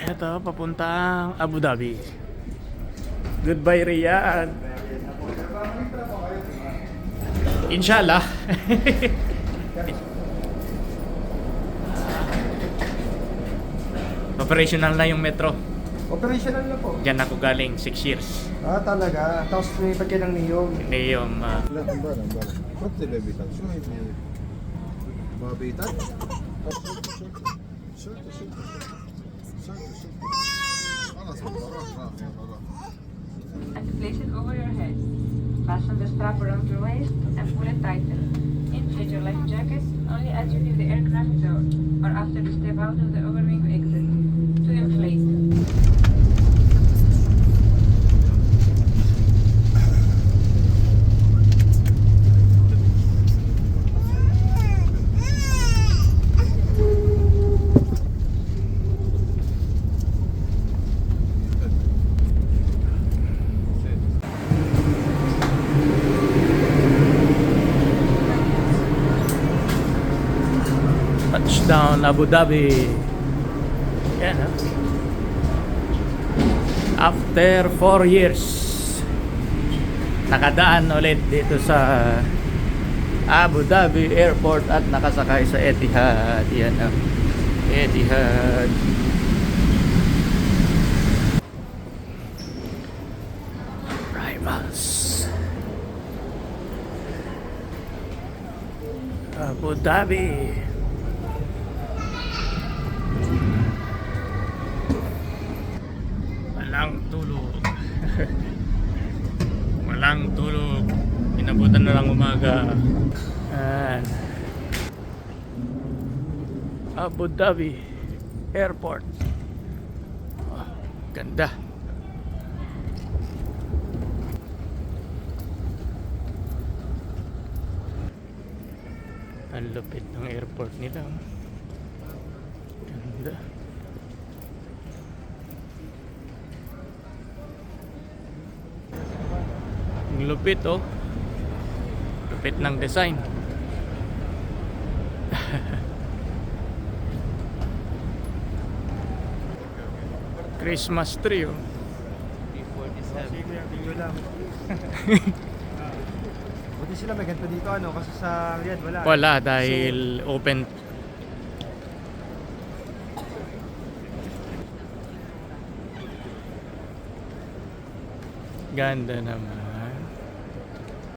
Ito, papuntang Abu Dhabi. Goodbye, Riyadh. Inshallah. Operational na yung metro. Operational na po. Diyan ako galing, 6 years. Ah, talaga. Tapos may pagyan ng niyong. Niyom, لا مبارك مبارك حط لي بيتك شو هي ما بيتك شلته خلاص راح يلا راح And place it over your head. Fasten the strap around your waist and pull it tighter. Inflate your life jackets only as you leave the aircraft door or after you step out of the overwing exit. To inflate. touchdown Abu Dhabi. Yan ha. After 4 years, nakadaan ulit dito sa Abu Dhabi Airport at nakasakay sa Etihad. Yan ha. Etihad. Rivals. Abu Dhabi. Walang tulog. Walang tulog. Inabutan na lang umaga. Ayan. Abu Dhabi Airport. Oh, ganda. Ang lupit ng airport nila. Ganda. Ang lupit oh. Lupit ng design. Christmas tree oh. Video lang. Buti sila may ganito dito ano kasi sa Riyadh wala. Wala dahil open. Ganda naman.